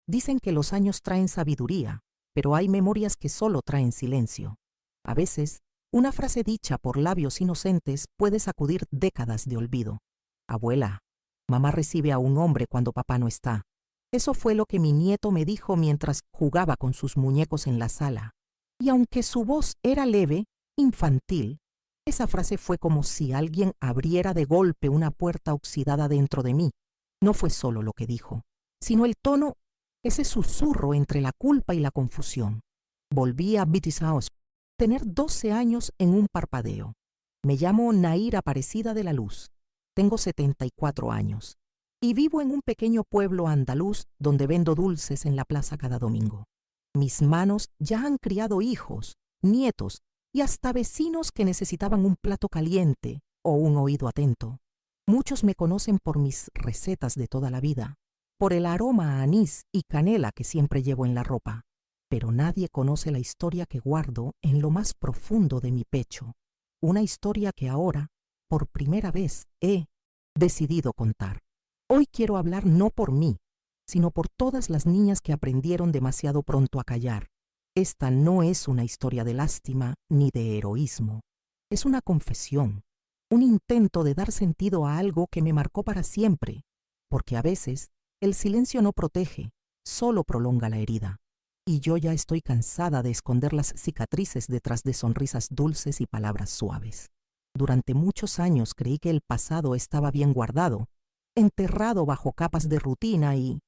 Dicen que los años traen sabiduría, pero hay memorias que solo traen silencio. A veces, una frase dicha por labios inocentes puede sacudir décadas de olvido. Abuela, mamá recibe a un hombre cuando papá no está. Eso fue lo que mi nieto me dijo mientras jugaba con sus muñecos en la sala. Y aunque su voz era leve, infantil, esa frase fue como si alguien abriera de golpe una puerta oxidada dentro de mí. No fue solo lo que dijo, sino el tono, ese susurro entre la culpa y la confusión. Volví a Beatty's House, tener 12 años en un parpadeo. Me llamo Naira Aparecida de la Luz. Tengo 74 años y vivo en un pequeño pueblo andaluz donde vendo dulces en la plaza cada domingo. Mis manos ya han criado hijos, nietos y hasta vecinos que necesitaban un plato caliente o un oído atento. Muchos me conocen por mis recetas de toda la vida, por el aroma a anís y canela que siempre llevo en la ropa, pero nadie conoce la historia que guardo en lo más profundo de mi pecho, una historia que ahora, por primera vez, he decidido contar. Hoy quiero hablar no por mí, sino por todas las niñas que aprendieron demasiado pronto a callar. Esta no es una historia de lástima ni de heroísmo. Es una confesión, un intento de dar sentido a algo que me marcó para siempre, porque a veces el silencio no protege, solo prolonga la herida. Y yo ya estoy cansada de esconder las cicatrices detrás de sonrisas dulces y palabras suaves. Durante muchos años creí que el pasado estaba bien guardado, enterrado bajo capas de rutina y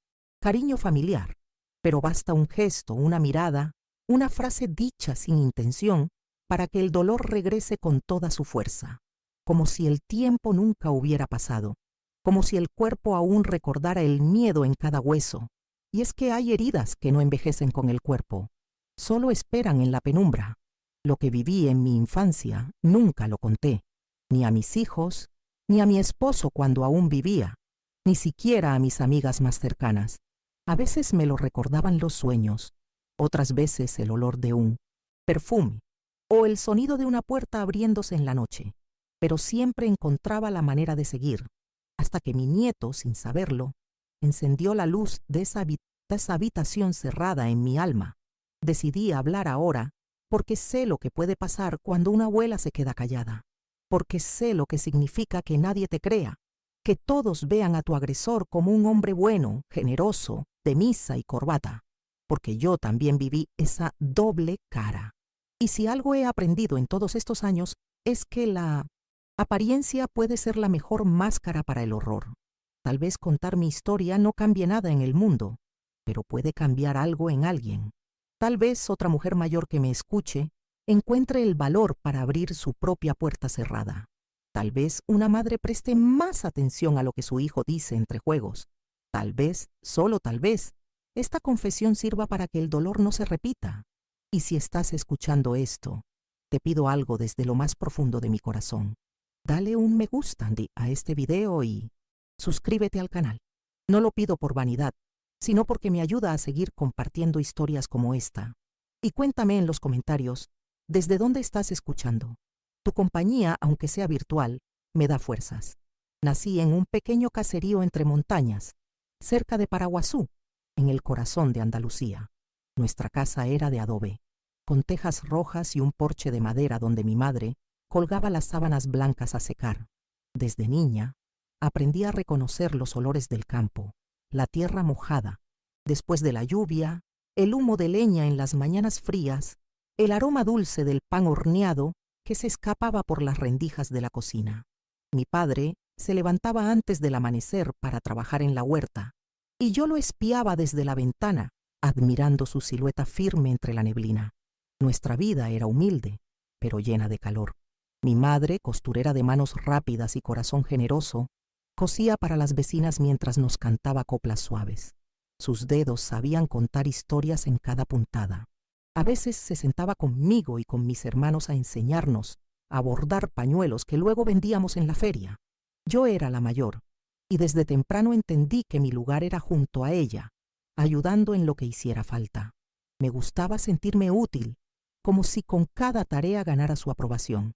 cariño familiar, pero basta un gesto, una mirada, una frase dicha sin intención para que el dolor regrese con toda su fuerza, como si el tiempo nunca hubiera pasado, como si el cuerpo aún recordara el miedo en cada hueso. Y es que hay heridas que no envejecen con el cuerpo, solo esperan en la penumbra. Lo que viví en mi infancia nunca lo conté, ni a mis hijos, ni a mi esposo cuando aún vivía, ni siquiera a mis amigas más cercanas. A veces me lo recordaban los sueños, otras veces el olor de un perfume o el sonido de una puerta abriéndose en la noche, pero siempre encontraba la manera de seguir, hasta que mi nieto, sin saberlo, encendió la luz de esa habitación cerrada en mi alma. Decidí hablar ahora porque sé lo que puede pasar cuando una abuela se queda callada, porque sé lo que significa que nadie te crea, que todos vean a tu agresor como un hombre bueno, generoso, de misa y corbata, porque yo también viví esa doble cara. Y si algo he aprendido en todos estos años es que la apariencia puede ser la mejor máscara para el horror. Tal vez contar mi historia no cambie nada en el mundo, pero puede cambiar algo en alguien. Tal vez otra mujer mayor que me escuche encuentre el valor para abrir su propia puerta cerrada. Tal vez una madre preste más atención a lo que su hijo dice entre juegos. Tal vez, solo tal vez, esta confesión sirva para que el dolor no se repita. Y si estás escuchando esto, te pido algo desde lo más profundo de mi corazón. Dale un me gusta a este video y suscríbete al canal. No lo pido por vanidad, sino porque me ayuda a seguir compartiendo historias como esta. Y cuéntame en los comentarios, ¿desde dónde estás escuchando? Tu compañía, aunque sea virtual, me da fuerzas. Nací en un pequeño caserío entre montañas, cerca de Paraguazú, en el corazón de Andalucía. Nuestra casa era de adobe, con tejas rojas y un porche de madera donde mi madre colgaba las sábanas blancas a secar. Desde niña, aprendí a reconocer los olores del campo, la tierra mojada, después de la lluvia, el humo de leña en las mañanas frías, el aroma dulce del pan horneado que se escapaba por las rendijas de la cocina. Mi padre se levantaba antes del amanecer para trabajar en la huerta, y yo lo espiaba desde la ventana, admirando su silueta firme entre la neblina. Nuestra vida era humilde, pero llena de calor. Mi madre, costurera de manos rápidas y corazón generoso, cosía para las vecinas mientras nos cantaba coplas suaves. Sus dedos sabían contar historias en cada puntada. A veces se sentaba conmigo y con mis hermanos a enseñarnos a bordar pañuelos que luego vendíamos en la feria. Yo era la mayor, y desde temprano entendí que mi lugar era junto a ella, ayudando en lo que hiciera falta. Me gustaba sentirme útil, como si con cada tarea ganara su aprobación.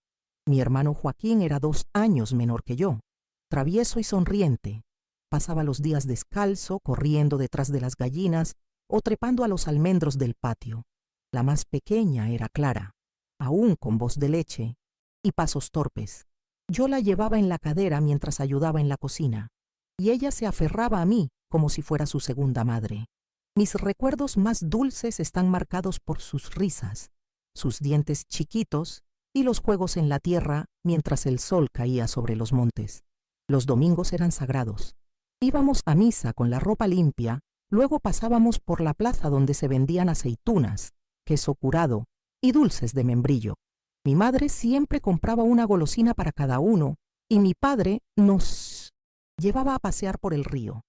Mi hermano Joaquín era 2 años menor que yo, travieso y sonriente. Pasaba los días descalzo, corriendo detrás de las gallinas o trepando a los almendros del patio. La más pequeña era Clara, aún con voz de leche y pasos torpes. Yo la llevaba en la cadera mientras ayudaba en la cocina, y ella se aferraba a mí como si fuera su segunda madre. Mis recuerdos más dulces están marcados por sus risas, sus dientes chiquitos y los juegos en la tierra mientras el sol caía sobre los montes. Los domingos eran sagrados. Íbamos a misa con la ropa limpia, luego pasábamos por la plaza donde se vendían aceitunas, queso curado y dulces de membrillo. Mi madre siempre compraba una golosina para cada uno y mi padre nos llevaba a pasear por el río.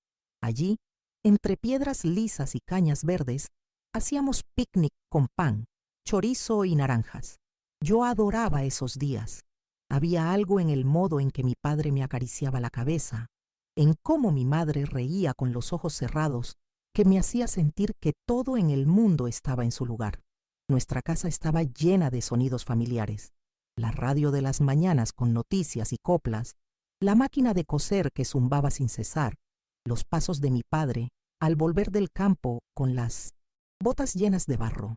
Allí, entre piedras lisas y cañas verdes, hacíamos picnic con pan, chorizo y naranjas. Yo adoraba esos días. Había algo en el modo en que mi padre me acariciaba la cabeza, en cómo mi madre reía con los ojos cerrados, que me hacía sentir que todo en el mundo estaba en su lugar. Nuestra casa estaba llena de sonidos familiares. La radio de las mañanas con noticias y coplas, la máquina de coser que zumbaba sin cesar, los pasos de mi padre al volver del campo con las botas llenas de barro.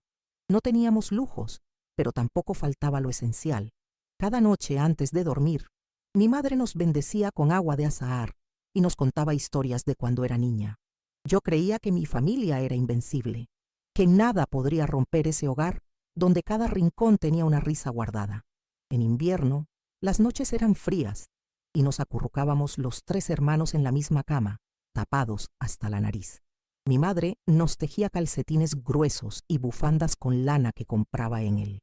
No teníamos lujos, pero tampoco faltaba lo esencial. Cada noche antes de dormir, mi madre nos bendecía con agua de azahar y nos contaba historias de cuando era niña. Yo creía que mi familia era invencible, que nada podría romper ese hogar donde cada rincón tenía una risa guardada. En invierno, las noches eran frías y nos acurrucábamos los 3 hermanos en la misma cama, tapados hasta la nariz. Mi madre nos tejía calcetines gruesos y bufandas con lana que compraba en el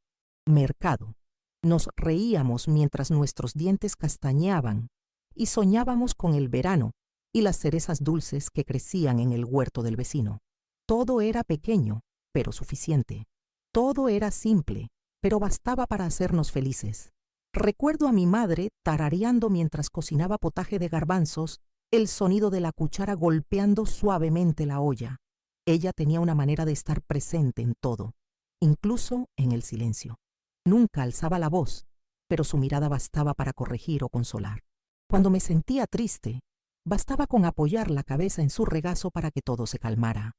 mercado. Nos reíamos mientras nuestros dientes castañeaban y soñábamos con el verano y las cerezas dulces que crecían en el huerto del vecino. Todo era pequeño, pero suficiente. Todo era simple, pero bastaba para hacernos felices. Recuerdo a mi madre tarareando mientras cocinaba potaje de garbanzos, el sonido de la cuchara golpeando suavemente la olla. Ella tenía una manera de estar presente en todo, incluso en el silencio. Nunca alzaba la voz, pero su mirada bastaba para corregir o consolar. Cuando me sentía triste, bastaba con apoyar la cabeza en su regazo para que todo se calmara.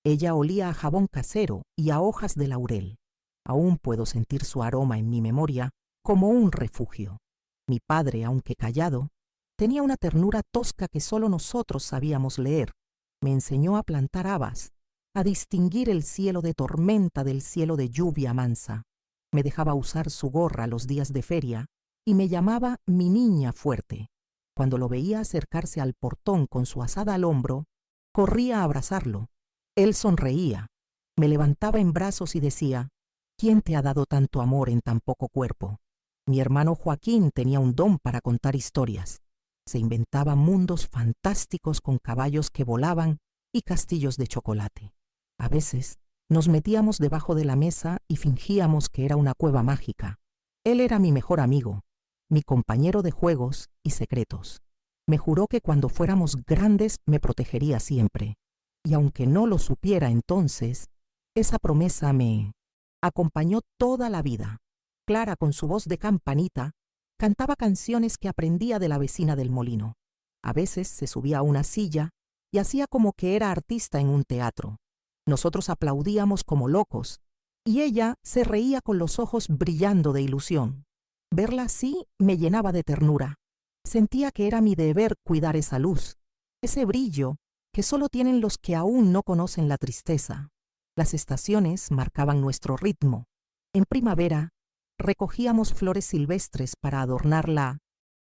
Ella olía a jabón casero y a hojas de laurel. Aún puedo sentir su aroma en mi memoria como un refugio. Mi padre, aunque callado, tenía una ternura tosca que solo nosotros sabíamos leer. Me enseñó a plantar habas, a distinguir el cielo de tormenta del cielo de lluvia mansa. Me dejaba usar su gorra los días de feria y me llamaba mi niña fuerte. Cuando lo veía acercarse al portón con su azada al hombro, corría a abrazarlo. Él sonreía, me levantaba en brazos y decía: ¿Quién te ha dado tanto amor en tan poco cuerpo? Mi hermano Joaquín tenía un don para contar historias. Se inventaba mundos fantásticos con caballos que volaban y castillos de chocolate. A veces nos metíamos debajo de la mesa y fingíamos que era una cueva mágica. Él era mi mejor amigo, mi compañero de juegos y secretos. Me juró que cuando fuéramos grandes me protegería siempre. Y aunque no lo supiera entonces, esa promesa me acompañó toda la vida. Clara, con su voz de campanita, cantaba canciones que aprendía de la vecina del molino. A veces se subía a una silla y hacía como que era artista en un teatro. Nosotros aplaudíamos como locos, y ella se reía con los ojos brillando de ilusión. Verla así me llenaba de ternura. Sentía que era mi deber cuidar esa luz, ese brillo que solo tienen los que aún no conocen la tristeza. Las estaciones marcaban nuestro ritmo. En primavera, recogíamos flores silvestres para adornar la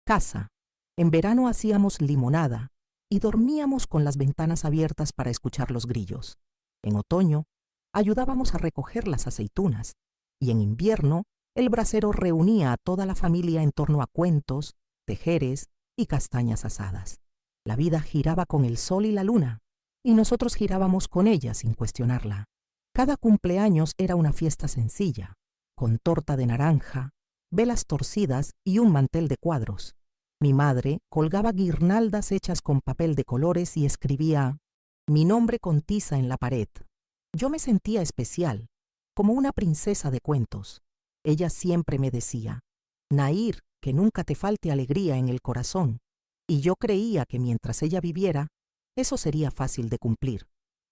casa. En verano hacíamos limonada y dormíamos con las ventanas abiertas para escuchar los grillos. En otoño, ayudábamos a recoger las aceitunas, y en invierno, el brasero reunía a toda la familia en torno a cuentos, tejeres y castañas asadas. La vida giraba con el sol y la luna, y nosotros girábamos con ella sin cuestionarla. Cada cumpleaños era una fiesta sencilla, con torta de naranja, velas torcidas y un mantel de cuadros. Mi madre colgaba guirnaldas hechas con papel de colores y escribía mi nombre con tiza en la pared. Yo me sentía especial, como una princesa de cuentos. Ella siempre me decía: Nair, que nunca te falte alegría en el corazón. Y yo creía que mientras ella viviera, eso sería fácil de cumplir.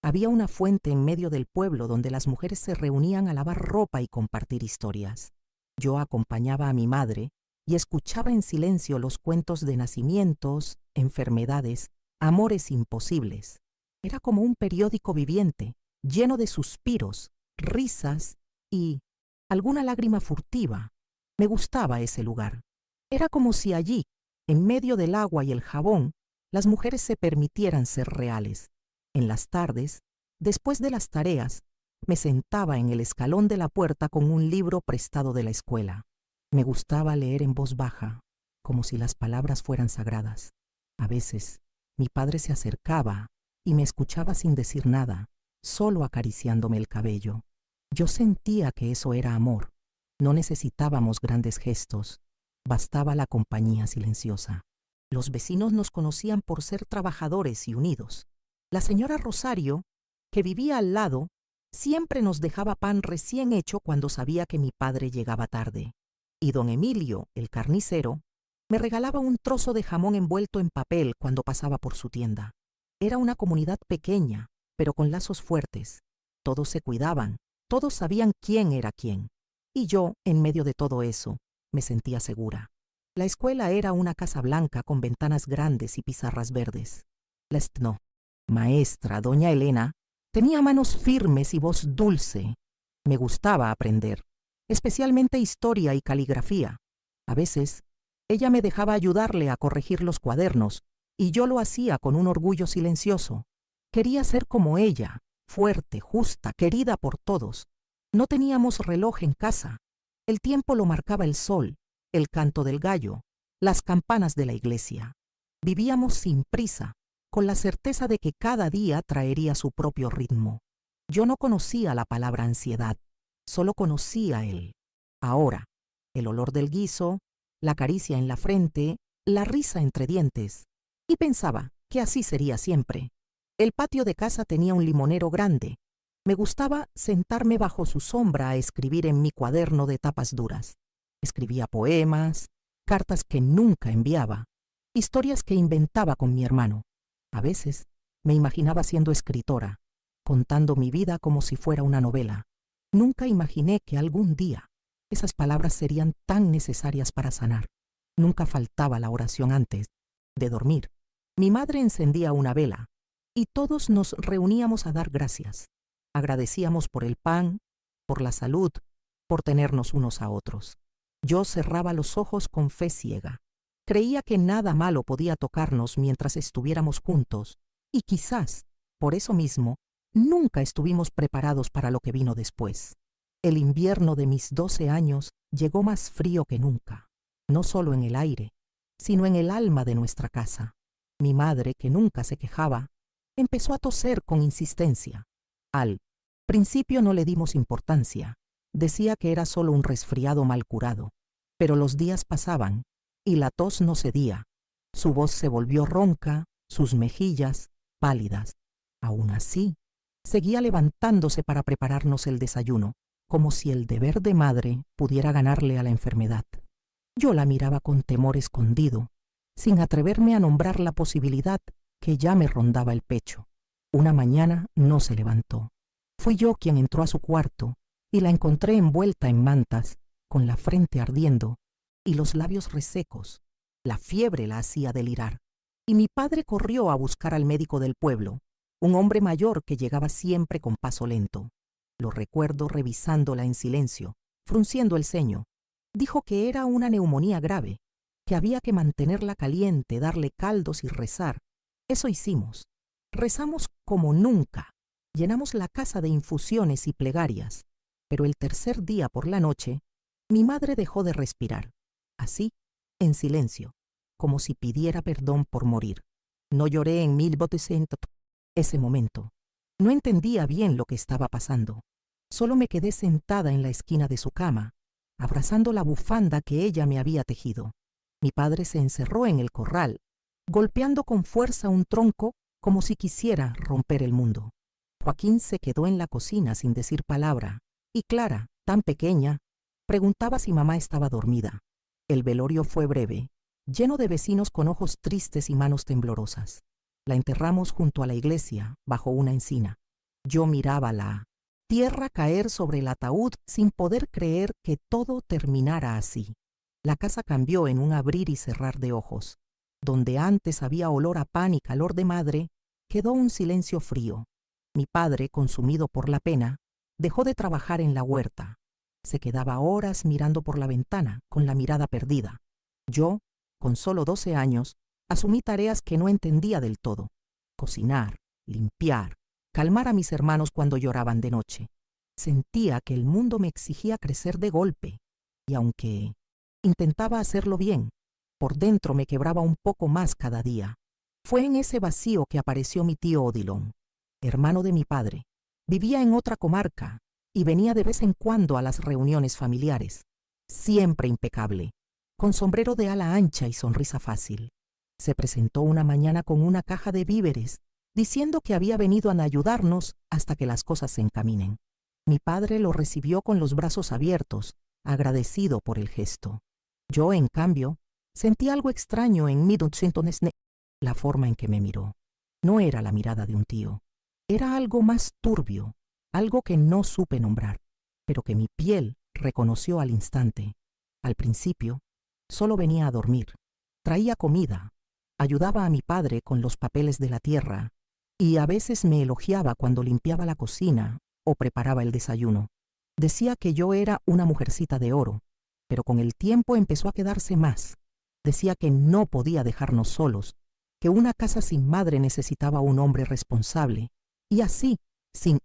Había una fuente en medio del pueblo donde las mujeres se reunían a lavar ropa y compartir historias. Yo acompañaba a mi madre y escuchaba en silencio los cuentos de nacimientos, enfermedades, amores imposibles. Era como un periódico viviente, lleno de suspiros, risas y alguna lágrima furtiva. Me gustaba ese lugar. Era como si allí, en medio del agua y el jabón, las mujeres se permitieran ser reales. En las tardes, después de las tareas, me sentaba en el escalón de la puerta con un libro prestado de la escuela. Me gustaba leer en voz baja, como si las palabras fueran sagradas. A veces, mi padre se acercaba y me escuchaba sin decir nada, solo acariciándome el cabello. Yo sentía que eso era amor. No necesitábamos grandes gestos, bastaba la compañía silenciosa. Los vecinos nos conocían por ser trabajadores y unidos. La señora Rosario, que vivía al lado, siempre nos dejaba pan recién hecho cuando sabía que mi padre llegaba tarde. Y don Emilio, el carnicero, me regalaba un trozo de jamón envuelto en papel cuando pasaba por su tienda. Era una comunidad pequeña, pero con lazos fuertes. Todos se cuidaban, todos sabían quién era quién. Y yo, en medio de todo eso, me sentía segura. La escuela era una casa blanca con ventanas grandes y pizarras verdes. La maestra, doña Elena, tenía manos firmes y voz dulce. Me gustaba aprender, especialmente historia y caligrafía. A veces, ella me dejaba ayudarle a corregir los cuadernos, y yo lo hacía con un orgullo silencioso. Quería ser como ella, fuerte, justa, querida por todos. No teníamos reloj en casa. El tiempo lo marcaba el sol, el canto del gallo, las campanas de la iglesia. Vivíamos sin prisa, con la certeza de que cada día traería su propio ritmo. Yo no conocía la palabra ansiedad, solo conocía él. Ahora, el olor del guiso, la caricia en la frente, la risa entre dientes. Y pensaba que así sería siempre. El patio de casa tenía un limonero grande. Me gustaba sentarme bajo su sombra a escribir en mi cuaderno de tapas duras. Escribía poemas, cartas que nunca enviaba, historias que inventaba con mi hermano. A veces me imaginaba siendo escritora, contando mi vida como si fuera una novela. Nunca imaginé que algún día esas palabras serían tan necesarias para sanar. Nunca faltaba la oración antes de dormir. Mi madre encendía una vela y todos nos reuníamos a dar gracias. Agradecíamos por el pan, por la salud, por tenernos unos a otros. Yo cerraba los ojos con fe ciega. Creía que nada malo podía tocarnos mientras estuviéramos juntos, y quizás, por eso mismo, nunca estuvimos preparados para lo que vino después. El invierno de mis 12 años llegó más frío que nunca, no solo en el aire, sino en el alma de nuestra casa. Mi madre, que nunca se quejaba, empezó a toser con insistencia. Al principio no le dimos importancia. Decía que era solo un resfriado mal curado. Pero los días pasaban y la tos no cedía. Su voz se volvió ronca, sus mejillas pálidas. Aún así, seguía levantándose para prepararnos el desayuno, como si el deber de madre pudiera ganarle a la enfermedad. Yo la miraba con temor escondido, sin atreverme a nombrar la posibilidad que ya me rondaba el pecho. Una mañana no se levantó. Fui yo quien entró a su cuarto y la encontré envuelta en mantas, con la frente ardiendo y los labios resecos. La fiebre la hacía delirar. Y mi padre corrió a buscar al médico del pueblo, un hombre mayor que llegaba siempre con paso lento. Lo recuerdo revisándola en silencio, frunciendo el ceño. Dijo que era una neumonía grave, que había que mantenerla caliente, darle caldos y rezar. Eso hicimos. Rezamos como nunca. Llenamos la casa de infusiones y plegarias. Pero el tercer día por la noche, mi madre dejó de respirar. Así, en silencio, como si pidiera perdón por morir. No lloré en ese momento. No entendía bien lo que estaba pasando. Solo me quedé sentada en la esquina de su cama, abrazando la bufanda que ella me había tejido. Mi padre se encerró en el corral, golpeando con fuerza un tronco como si quisiera romper el mundo. Joaquín se quedó en la cocina sin decir palabra, y Clara, tan pequeña, preguntaba si mamá estaba dormida. El velorio fue breve, lleno de vecinos con ojos tristes y manos temblorosas. La enterramos junto a la iglesia, bajo una encina. Yo miraba la tierra caer sobre el ataúd sin poder creer que todo terminara así. La casa cambió en un abrir y cerrar de ojos. Donde antes había olor a pan y calor de madre, quedó un silencio frío. Mi padre, consumido por la pena, dejó de trabajar en la huerta. Se quedaba horas mirando por la ventana, con la mirada perdida. Yo, con solo 12 años, asumí tareas que no entendía del todo. Cocinar, limpiar, calmar a mis hermanos cuando lloraban de noche. Sentía que el mundo me exigía crecer de golpe, y aunque intentaba hacerlo bien, por dentro me quebraba un poco más cada día. Fue en ese vacío que apareció mi tío Odilon, hermano de mi padre. Vivía en otra comarca y venía de vez en cuando a las reuniones familiares. Siempre impecable, con sombrero de ala ancha y sonrisa fácil. Se presentó una mañana con una caja de víveres, diciendo que había venido a ayudarnos hasta que las cosas se encaminen. Mi padre lo recibió con los brazos abiertos, agradecido por el gesto. Yo, en cambio, sentí algo extraño en mi la forma en que me miró. No era la mirada de un tío. Era algo más turbio, algo que no supe nombrar, pero que mi piel reconoció al instante. Al principio, solo venía a dormir. Traía comida, ayudaba a mi padre con los papeles de la tierra y a veces me elogiaba cuando limpiaba la cocina o preparaba el desayuno. Decía que yo era una mujercita de oro, pero con el tiempo empezó a quedarse más. Decía que no podía dejarnos solos, que una casa sin madre necesitaba un hombre responsable, y así, sin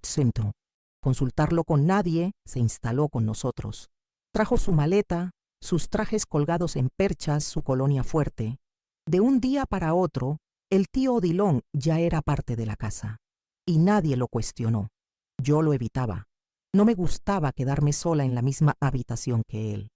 centro. Consultarlo con nadie, se instaló con nosotros. Trajo su maleta, sus trajes colgados en perchas, su colonia fuerte. De un día para otro, el tío Odilon ya era parte de la casa, y nadie lo cuestionó. Yo lo evitaba. No me gustaba quedarme sola en la misma habitación que él.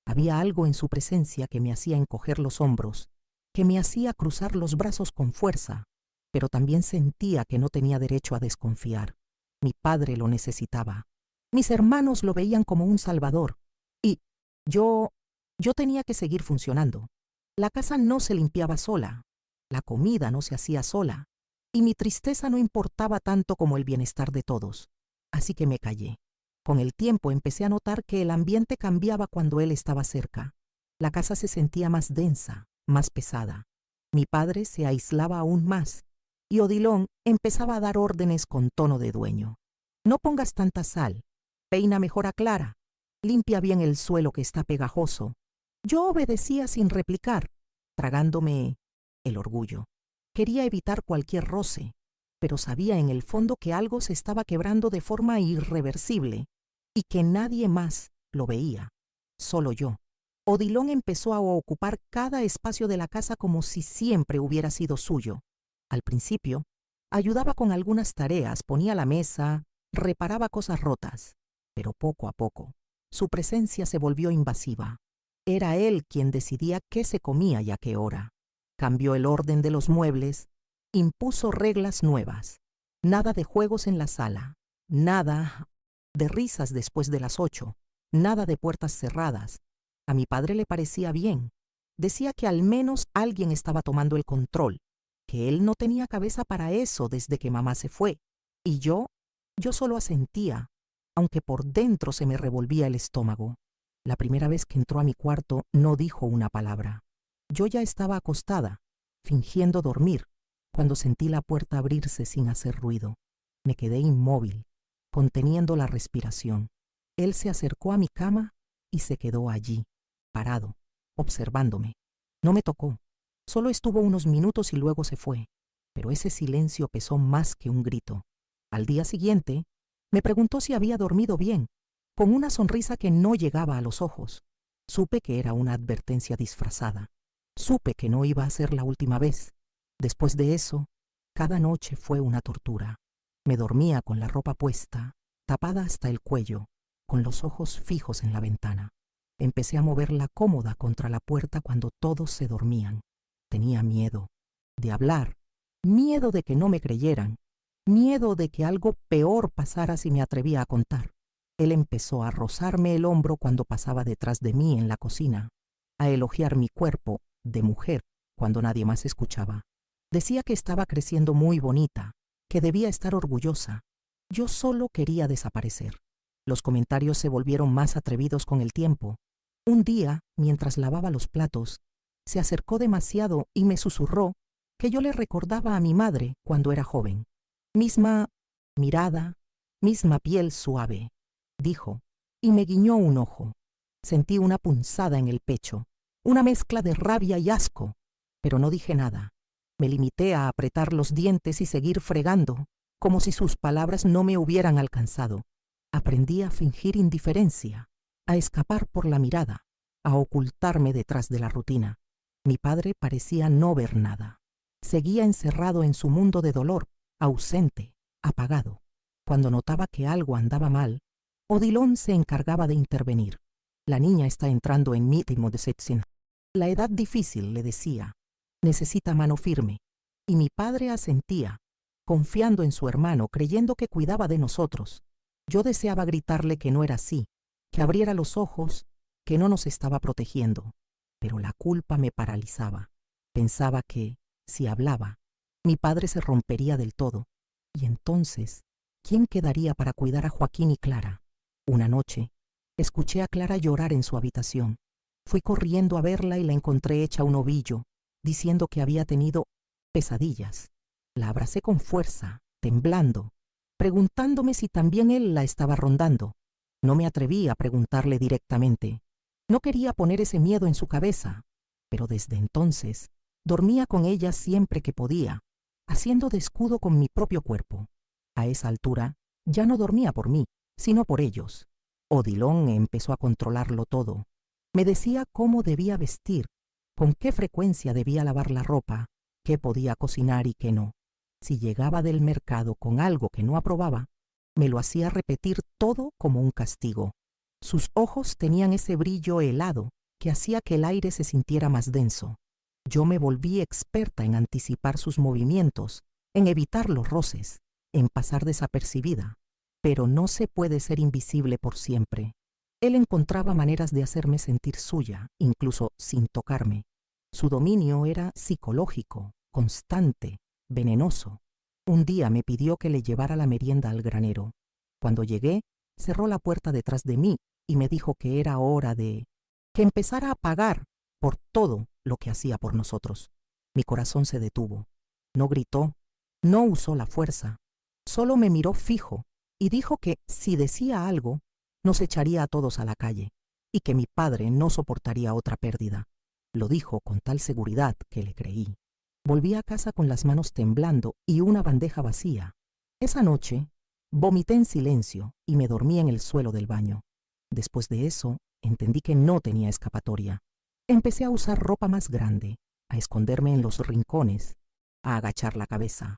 Había algo en su presencia que me hacía encoger los hombros, que me hacía cruzar los brazos con fuerza, pero también sentía que no tenía derecho a desconfiar. Mi padre lo necesitaba. Mis hermanos lo veían como un salvador, y yo tenía que seguir funcionando. La casa no se limpiaba sola, la comida no se hacía sola, y mi tristeza no importaba tanto como el bienestar de todos. Así que me callé. Con el tiempo empecé a notar que el ambiente cambiaba cuando él estaba cerca. La casa se sentía más densa, más pesada. Mi padre se aislaba aún más, y Odilon empezaba a dar órdenes con tono de dueño. No pongas tanta sal, peina mejor a Clara, limpia bien el suelo que está pegajoso. Yo obedecía sin replicar, tragándome el orgullo. Quería evitar cualquier roce, pero sabía en el fondo que algo se estaba quebrando de forma irreversible y que nadie más lo veía, solo yo. Odilon empezó a ocupar cada espacio de la casa como si siempre hubiera sido suyo. Al principio, ayudaba con algunas tareas, ponía la mesa, reparaba cosas rotas, pero poco a poco, su presencia se volvió invasiva. Era él quien decidía qué se comía y a qué hora. Cambió el orden de los muebles, impuso reglas nuevas. Nada de juegos en la sala, nada de risas después de las 8, nada de puertas cerradas. A mi padre le parecía bien. Decía que al menos alguien estaba tomando el control, que él no tenía cabeza para eso desde que mamá se fue. Y yo solo asentía, aunque por dentro se me revolvía el estómago. La primera vez que entró a mi cuarto no dijo una palabra. Yo ya estaba acostada, fingiendo dormir, cuando sentí la puerta abrirse sin hacer ruido. Me quedé inmóvil, conteniendo la respiración. Él se acercó a mi cama y se quedó allí, parado, observándome. No me tocó, solo estuvo unos minutos y luego se fue, pero ese silencio pesó más que un grito. Al día siguiente, me preguntó si había dormido bien, con una sonrisa que no llegaba a los ojos. Supe que era una advertencia disfrazada. Supe que no iba a ser la última vez. Después de eso, cada noche fue una tortura. Me dormía con la ropa puesta, tapada hasta el cuello, con los ojos fijos en la ventana. Empecé a mover la cómoda contra la puerta cuando todos se dormían. Tenía miedo de hablar, miedo de que no me creyeran, miedo de que algo peor pasara si me atrevía a contar. Él empezó a rozarme el hombro cuando pasaba detrás de mí en la cocina, a elogiar mi cuerpo de mujer cuando nadie más escuchaba. Decía que estaba creciendo muy bonita, que debía estar orgullosa. Yo solo quería desaparecer. Los comentarios se volvieron más atrevidos con el tiempo. Un día, mientras lavaba los platos, se acercó demasiado y me susurró que yo le recordaba a mi madre cuando era joven. Misma mirada, misma piel suave, dijo, y me guiñó un ojo. Sentí una punzada en el pecho, una mezcla de rabia y asco, pero no dije nada. Me limité a apretar los dientes y seguir fregando, como si sus palabras no me hubieran alcanzado. Aprendí a fingir indiferencia, a escapar por la mirada, a ocultarme detrás de la rutina. Mi padre parecía no ver nada. Seguía encerrado en su mundo de dolor, ausente, apagado. Cuando notaba que algo andaba mal, Odilon se encargaba de intervenir. La niña está entrando en mínimo decepción. La edad difícil, le decía, necesita mano firme. Y mi padre asentía, confiando en su hermano, creyendo que cuidaba de nosotros. Yo deseaba gritarle que no era así, que abriera los ojos, que no nos estaba protegiendo. Pero la culpa me paralizaba. Pensaba que, si hablaba, mi padre se rompería del todo. Y entonces, ¿quién quedaría para cuidar a Joaquín y Clara? Una noche, escuché a Clara llorar en su habitación. Fui corriendo a verla y la encontré hecha un ovillo, diciendo que había tenido pesadillas. La abracé con fuerza, temblando, preguntándome si también él la estaba rondando. No me atreví a preguntarle directamente. No quería poner ese miedo en su cabeza, pero desde entonces dormía con ella siempre que podía, haciendo de escudo con mi propio cuerpo. A esa altura ya no dormía por mí, sino por ellos. Odilon empezó a controlarlo todo. Me decía cómo debía vestir, con qué frecuencia debía lavar la ropa, qué podía cocinar y qué no. Si llegaba del mercado con algo que no aprobaba, me lo hacía repetir todo como un castigo. Sus ojos tenían ese brillo helado que hacía que el aire se sintiera más denso. Yo me volví experta en anticipar sus movimientos, en evitar los roces, en pasar desapercibida. Pero no se puede ser invisible por siempre. Él encontraba maneras de hacerme sentir suya, incluso sin tocarme. Su dominio era psicológico, constante, venenoso. Un día me pidió que le llevara la merienda al granero. Cuando llegué, cerró la puerta detrás de mí y me dijo que era hora que empezara a pagar por todo lo que hacía por nosotros. Mi corazón se detuvo. No gritó, no usó la fuerza, solo me miró fijo y dijo que si decía algo, nos echaría a todos a la calle y que mi padre no soportaría otra pérdida. Lo dijo con tal seguridad que le creí. Volví a casa con las manos temblando y una bandeja vacía. Esa noche, vomité en silencio y me dormí en el suelo del baño. Después de eso, entendí que no tenía escapatoria. Empecé a usar ropa más grande, a esconderme en los rincones, a agachar la cabeza.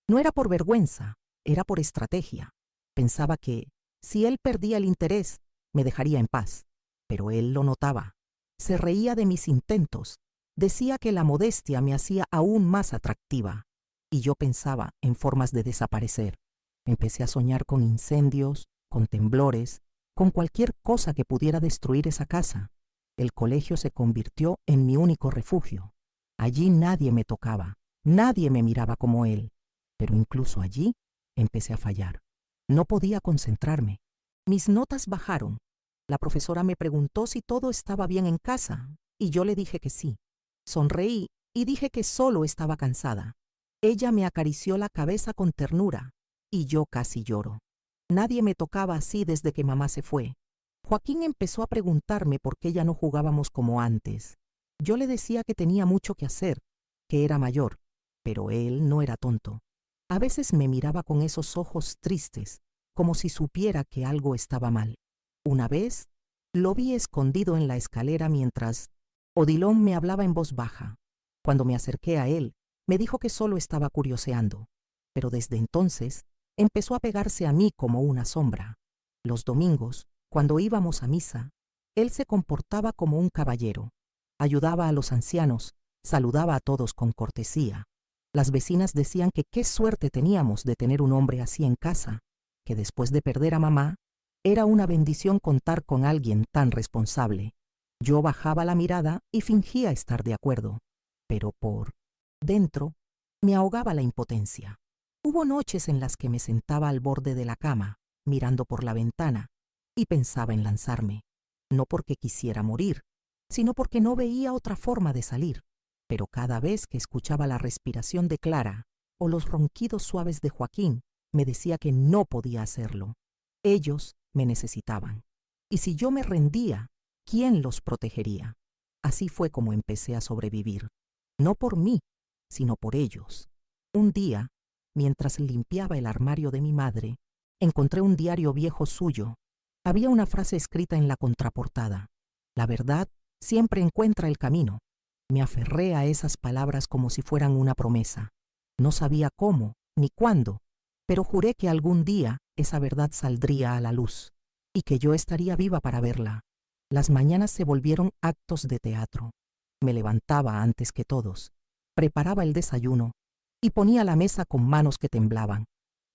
No era por vergüenza, era por estrategia. Pensaba que, si él perdía el interés, me dejaría en paz. Pero él lo notaba. Se reía de mis intentos. Decía que la modestia me hacía aún más atractiva. Y yo pensaba en formas de desaparecer. Empecé a soñar con incendios, con temblores, con cualquier cosa que pudiera destruir esa casa. El colegio se convirtió en mi único refugio. Allí nadie me tocaba, nadie me miraba como él. Pero incluso allí empecé a fallar. No podía concentrarme. Mis notas bajaron. La profesora me preguntó si todo estaba bien en casa, y yo le dije que sí. Sonreí y dije que solo estaba cansada. Ella me acarició la cabeza con ternura, y yo casi lloro. Nadie me tocaba así desde que mamá se fue. Joaquín empezó a preguntarme por qué ya no jugábamos como antes. Yo le decía que tenía mucho que hacer, que era mayor, pero él no era tonto. A veces me miraba con esos ojos tristes, como si supiera que algo estaba mal. Una vez, lo vi escondido en la escalera mientras Odilon me hablaba en voz baja. Cuando me acerqué a él, me dijo que solo estaba curioseando, pero desde entonces empezó a pegarse a mí como una sombra. Los domingos, cuando íbamos a misa, él se comportaba como un caballero. Ayudaba a los ancianos, saludaba a todos con cortesía. Las vecinas decían que qué suerte teníamos de tener un hombre así en casa, que después de perder a mamá, era una bendición contar con alguien tan responsable. Yo bajaba la mirada y fingía estar de acuerdo, pero por dentro me ahogaba la impotencia. Hubo noches en las que me sentaba al borde de la cama, mirando por la ventana, y pensaba en lanzarme, no porque quisiera morir, sino porque no veía otra forma de salir. Pero cada vez que escuchaba la respiración de Clara o los ronquidos suaves de Joaquín, me decía que no podía hacerlo. Ellos me necesitaban. Y si yo me rendía, ¿quién los protegería? Así fue como empecé a sobrevivir. No por mí, sino por ellos. Un día, mientras limpiaba el armario de mi madre, encontré un diario viejo suyo. Había una frase escrita en la contraportada: la verdad siempre encuentra el camino. Me aferré a esas palabras como si fueran una promesa. No sabía cómo ni cuándo, pero juré que algún día esa verdad saldría a la luz y que yo estaría viva para verla. Las mañanas se volvieron actos de teatro. Me levantaba antes que todos, preparaba el desayuno y ponía la mesa con manos que temblaban.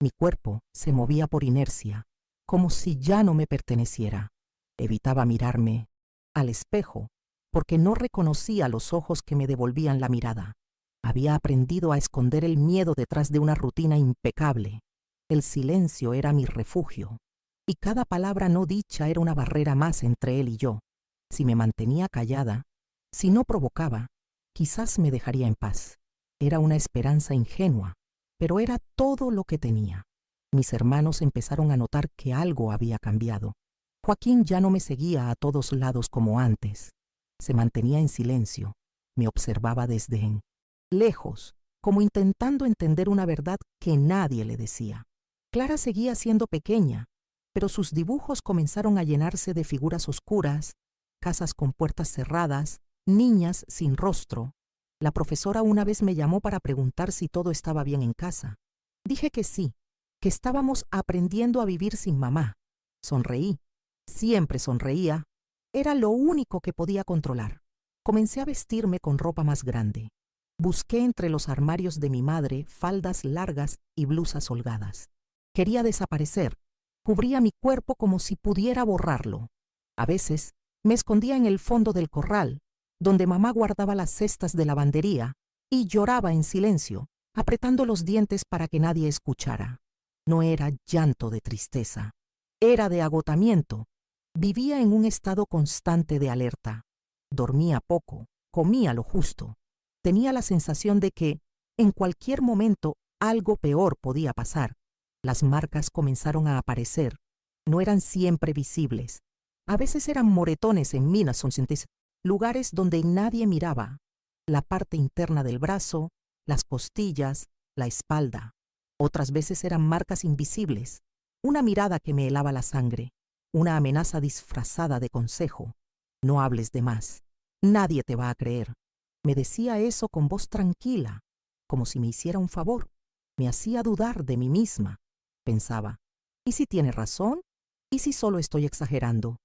Mi cuerpo se movía por inercia, como si ya no me perteneciera. Evitaba mirarme al espejo porque no reconocía los ojos que me devolvían la mirada. Había aprendido a esconder el miedo detrás de una rutina impecable. El silencio era mi refugio, y cada palabra no dicha era una barrera más entre él y yo. Si me mantenía callada, si no provocaba, quizás me dejaría en paz. Era una esperanza ingenua, pero era todo lo que tenía. Mis hermanos empezaron a notar que algo había cambiado. Joaquín ya no me seguía a todos lados como antes. Se mantenía en silencio, me observaba desde lejos, como intentando entender una verdad que nadie le decía. Clara seguía siendo pequeña, pero sus dibujos comenzaron a llenarse de figuras oscuras, casas con puertas cerradas, niñas sin rostro. La profesora una vez me llamó para preguntar si todo estaba bien en casa. Dije que sí, que estábamos aprendiendo a vivir sin mamá. Sonreí. Siempre sonreía. Era lo único que podía controlar. Comencé a vestirme con ropa más grande. Busqué entre los armarios de mi madre faldas largas y blusas holgadas. Quería desaparecer. Cubría mi cuerpo como si pudiera borrarlo. A veces me escondía en el fondo del corral, donde mamá guardaba las cestas de lavandería, y lloraba en silencio, apretando los dientes para que nadie escuchara. No era llanto de tristeza, era de agotamiento. Vivía en un estado constante de alerta. Dormía poco, comía lo justo. Tenía la sensación de que, en cualquier momento, algo peor podía pasar. Las marcas comenzaron a aparecer. No eran siempre visibles. A veces eran moretones en minas, lugares donde nadie miraba. La parte interna del brazo, las costillas, la espalda. Otras veces eran marcas invisibles. Una mirada que me helaba la sangre. Una amenaza disfrazada de consejo. No hables de más. Nadie te va a creer. Me decía eso con voz tranquila, como si me hiciera un favor. Me hacía dudar de mí misma. Pensaba, ¿y si tiene razón? ¿Y si solo estoy exagerando?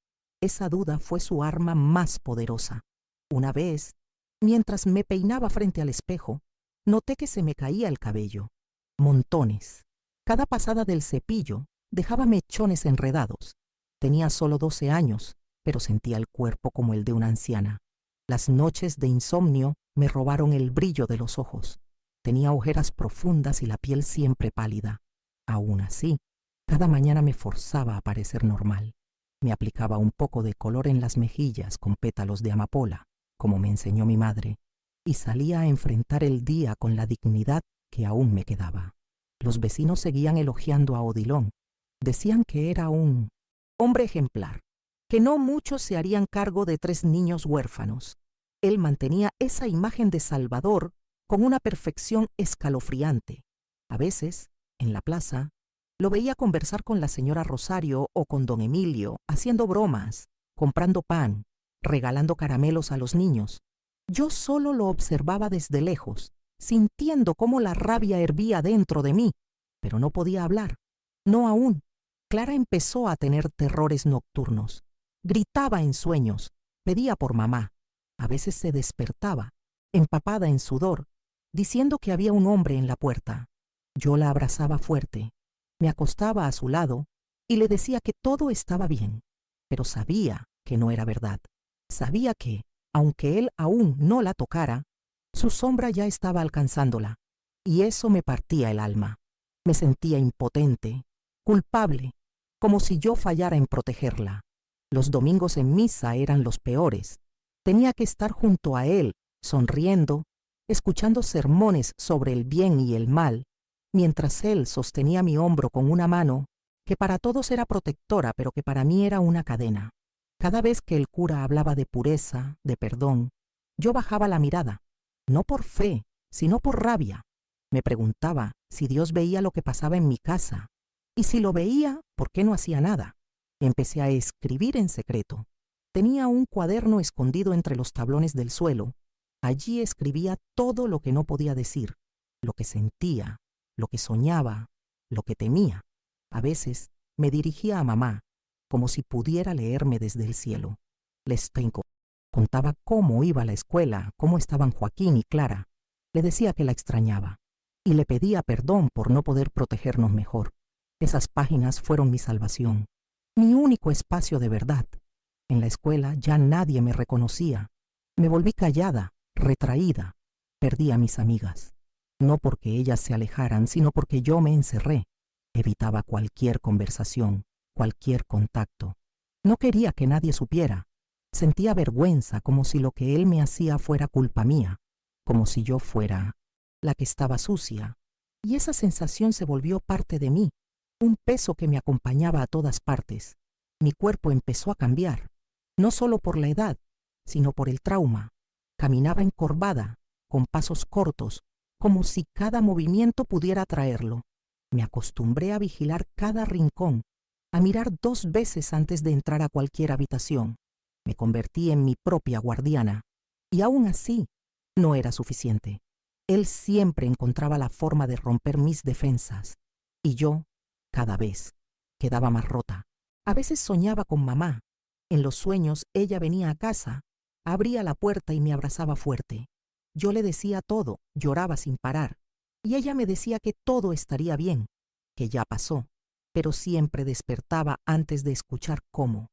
Esa duda fue su arma más poderosa. Una vez, mientras me peinaba frente al espejo, noté que se me caía el cabello. Montones. Cada pasada del cepillo dejaba mechones enredados. Tenía solo 12 años, pero sentía el cuerpo como el de una anciana. Las noches de insomnio me robaron el brillo de los ojos. Tenía ojeras profundas y la piel siempre pálida. Aún así, cada mañana me forzaba a parecer normal. Me aplicaba un poco de color en las mejillas con pétalos de amapola, como me enseñó mi madre, y salía a enfrentar el día con la dignidad que aún me quedaba. Los vecinos seguían elogiando a Odilon. Decían que era un hombre ejemplar, que no muchos se harían cargo de 3 niños huérfanos. Él mantenía esa imagen de Salvador con una perfección escalofriante. A veces, en la plaza, lo veía conversar con la señora Rosario o con don Emilio, haciendo bromas, comprando pan, regalando caramelos a los niños. Yo solo lo observaba desde lejos, sintiendo cómo la rabia hervía dentro de mí, pero no podía hablar. No aún. Clara empezó a tener terrores nocturnos. Gritaba en sueños, pedía por mamá. A veces se despertaba, empapada en sudor, diciendo que había un hombre en la puerta. Yo la abrazaba fuerte, me acostaba a su lado y le decía que todo estaba bien, pero sabía que no era verdad. Sabía que, aunque él aún no la tocara, su sombra ya estaba alcanzándola, y eso me partía el alma. Me sentía impotente, culpable, como si yo fallara en protegerla. Los domingos en misa eran los peores. Tenía que estar junto a él, sonriendo, escuchando sermones sobre el bien y el mal, mientras él sostenía mi hombro con una mano que para todos era protectora, pero que para mí era una cadena. Cada vez que el cura hablaba de pureza, de perdón, yo bajaba la mirada, no por fe, sino por rabia. Me preguntaba si Dios veía lo que pasaba en mi casa, y si lo veía, ¿por qué no hacía nada? Empecé a escribir en secreto. Tenía un cuaderno escondido entre los tablones del suelo. Allí escribía todo lo que no podía decir, lo que sentía, lo que soñaba, lo que temía. A veces me dirigía a mamá, como si pudiera leerme desde el cielo. Les contaba cómo iba a la escuela, cómo estaban Joaquín y Clara. Le decía que la extrañaba y le pedía perdón por no poder protegernos mejor. Esas páginas fueron mi salvación, mi único espacio de verdad. En la escuela ya nadie me reconocía. Me volví callada, retraída. Perdí a mis amigas. No porque ellas se alejaran, sino porque yo me encerré. Evitaba cualquier conversación, cualquier contacto. No quería que nadie supiera. Sentía vergüenza, como si lo que él me hacía fuera culpa mía, como si yo fuera la que estaba sucia. Y esa sensación se volvió parte de mí, un peso que me acompañaba a todas partes. Mi cuerpo empezó a cambiar, no solo por la edad, sino por el trauma. Caminaba encorvada, con pasos cortos, como si cada movimiento pudiera atraerlo. Me acostumbré a vigilar cada rincón, a mirar 2 veces antes de entrar a cualquier habitación. Me convertí en mi propia guardiana, y aún así no era suficiente. Él siempre encontraba la forma de romper mis defensas, y yo, cada vez, quedaba más rota. A veces soñaba con mamá. En los sueños ella venía a casa, abría la puerta y me abrazaba fuerte. Yo le decía todo, lloraba sin parar, y ella me decía que todo estaría bien, que ya pasó, pero siempre despertaba antes de escuchar cómo.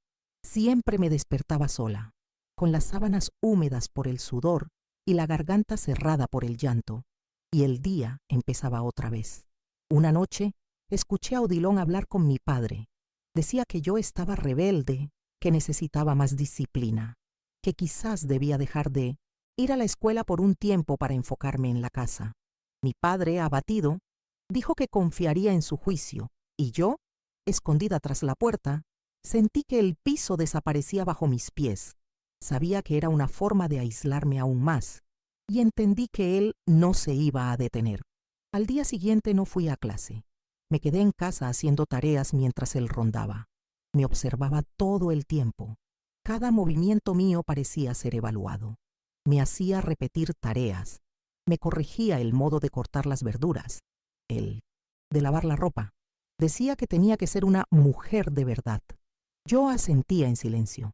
Siempre me despertaba sola, con las sábanas húmedas por el sudor y la garganta cerrada por el llanto, y el día empezaba otra vez. Una noche escuché a Odilon hablar con mi padre. Decía que yo estaba rebelde, que necesitaba más disciplina, que quizás debía dejar de ir a la escuela por un tiempo para enfocarme en la casa. Mi padre, abatido, dijo que confiaría en su juicio, y yo, escondida tras la puerta, sentí que el piso desaparecía bajo mis pies. Sabía que era una forma de aislarme aún más, y entendí que él no se iba a detener. Al día siguiente no fui a clase. Me quedé en casa haciendo tareas mientras él rondaba. Me observaba todo el tiempo. Cada movimiento mío parecía ser evaluado. Me hacía repetir tareas. Me corregía el modo de cortar las verduras, el de lavar la ropa. Decía que tenía que ser una mujer de verdad. Yo asentía en silencio,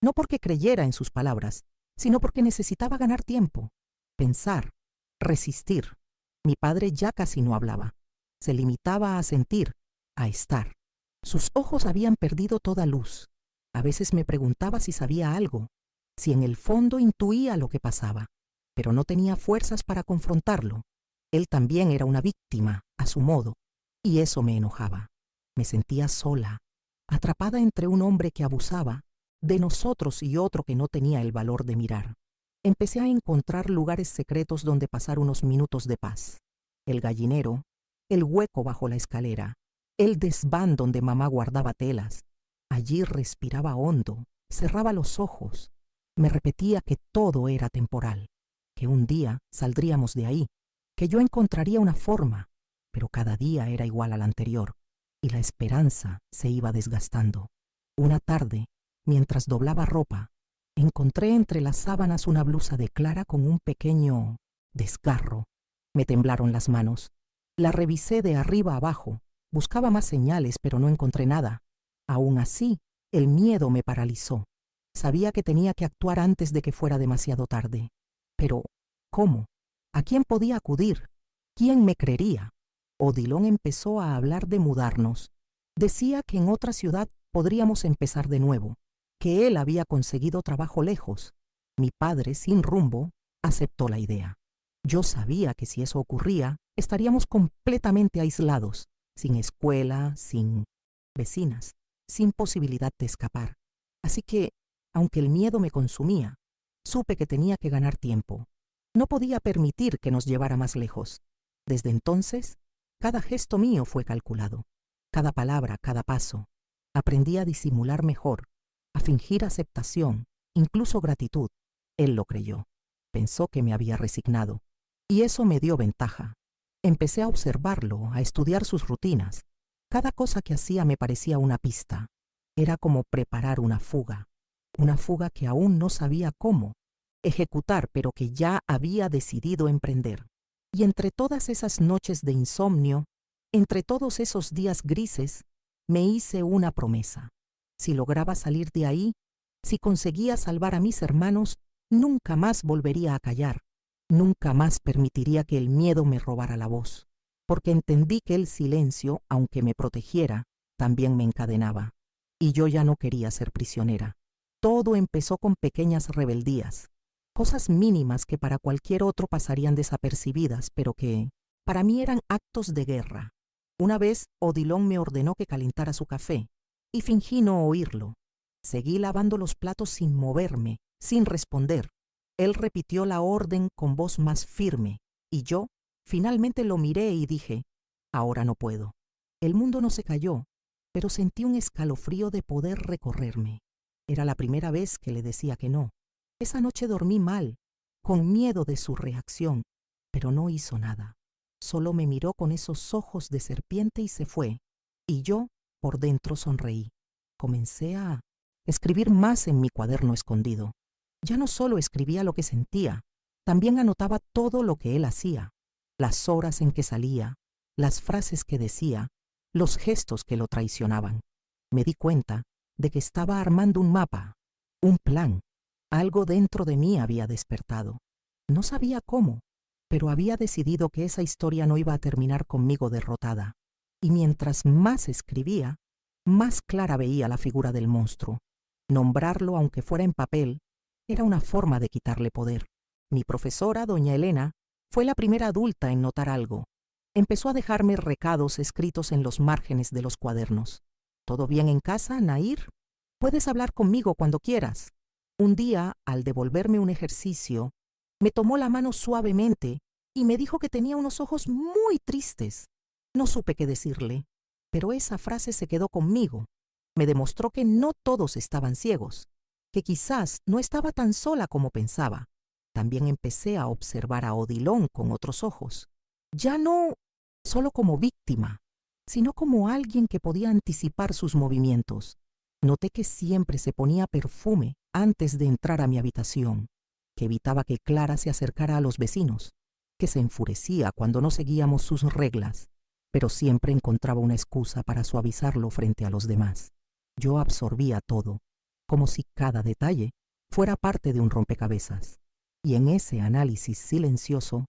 no porque creyera en sus palabras, sino porque necesitaba ganar tiempo, pensar, resistir. Mi padre ya casi no hablaba. Se limitaba a sentir, a estar. Sus ojos habían perdido toda luz. A veces me preguntaba si sabía algo, si en el fondo intuía lo que pasaba, pero no tenía fuerzas para confrontarlo. Él también era una víctima, a su modo, y eso me enojaba. Me sentía sola, atrapada entre un hombre que abusaba de nosotros y otro que no tenía el valor de mirar. Empecé a encontrar lugares secretos donde pasar unos minutos de paz. El gallinero, el hueco bajo la escalera, el desván donde mamá guardaba telas. Allí respiraba hondo, cerraba los ojos. Me repetía que todo era temporal, que un día saldríamos de ahí, que yo encontraría una forma, pero cada día era igual al anterior, y la esperanza se iba desgastando. Una tarde, mientras doblaba ropa, encontré entre las sábanas una blusa de Clara con un pequeño desgarro. Me temblaron las manos. La revisé de arriba abajo. Buscaba más señales, pero no encontré nada. Aún así, el miedo me paralizó. Sabía que tenía que actuar antes de que fuera demasiado tarde. Pero, ¿cómo? ¿A quién podía acudir? ¿Quién me creería? Odilon empezó a hablar de mudarnos. Decía que en otra ciudad podríamos empezar de nuevo, que él había conseguido trabajo lejos. Mi padre, sin rumbo, aceptó la idea. Yo sabía que si eso ocurría, estaríamos completamente aislados, sin escuela, sin vecinas, sin posibilidad de escapar. Así que, aunque el miedo me consumía, supe que tenía que ganar tiempo. No podía permitir que nos llevara más lejos. Desde entonces, cada gesto mío fue calculado. Cada palabra, cada paso. Aprendí a disimular mejor, a fingir aceptación, incluso gratitud. Él lo creyó. Pensó que me había resignado. Y eso me dio ventaja. Empecé a observarlo, a estudiar sus rutinas. Cada cosa que hacía me parecía una pista. Era como preparar una fuga que aún no sabía cómo ejecutar, pero que ya había decidido emprender. Y entre todas esas noches de insomnio, entre todos esos días grises, me hice una promesa. Si lograba salir de ahí, si conseguía salvar a mis hermanos, nunca más volvería a callar. Nunca más permitiría que el miedo me robara la voz, porque entendí que el silencio, aunque me protegiera, también me encadenaba. Y yo ya no quería ser prisionera. Todo empezó con pequeñas rebeldías, cosas mínimas que para cualquier otro pasarían desapercibidas, pero que, para mí, eran actos de guerra. Una vez, Odilon me ordenó que calentara su café, y fingí no oírlo. Seguí lavando los platos sin moverme, sin responder. Él repitió la orden con voz más firme, y yo finalmente lo miré y dije, ahora no puedo. El mundo no se cayó, pero sentí un escalofrío de poder recorrerme. Era la primera vez que le decía que no. Esa noche dormí mal, con miedo de su reacción, pero no hizo nada. Solo me miró con esos ojos de serpiente y se fue, y yo por dentro sonreí. Comencé a escribir más en mi cuaderno escondido. Ya no solo escribía lo que sentía, también anotaba todo lo que él hacía, las horas en que salía, las frases que decía, los gestos que lo traicionaban. Me di cuenta de que estaba armando un mapa, un plan. Algo dentro de mí había despertado. No sabía cómo, pero había decidido que esa historia no iba a terminar conmigo derrotada. Y mientras más escribía, más clara veía la figura del monstruo. Nombrarlo, aunque fuera en papel, era una forma de quitarle poder. Mi profesora, doña Elena, fue la primera adulta en notar algo. Empezó a dejarme recados escritos en los márgenes de los cuadernos. ¿Todo bien en casa, Nair? Puedes hablar conmigo cuando quieras. Un día, al devolverme un ejercicio, me tomó la mano suavemente y me dijo que tenía unos ojos muy tristes. No supe qué decirle, pero esa frase se quedó conmigo. Me demostró que no todos estaban ciegos, que quizás no estaba tan sola como pensaba. También empecé a observar a Odilon con otros ojos. Ya no solo como víctima, sino como alguien que podía anticipar sus movimientos. Noté que siempre se ponía perfume antes de entrar a mi habitación, que evitaba que Clara se acercara a los vecinos, que se enfurecía cuando no seguíamos sus reglas, pero siempre encontraba una excusa para suavizarlo frente a los demás. Yo absorbía todo, como si cada detalle fuera parte de un rompecabezas. Y en ese análisis silencioso,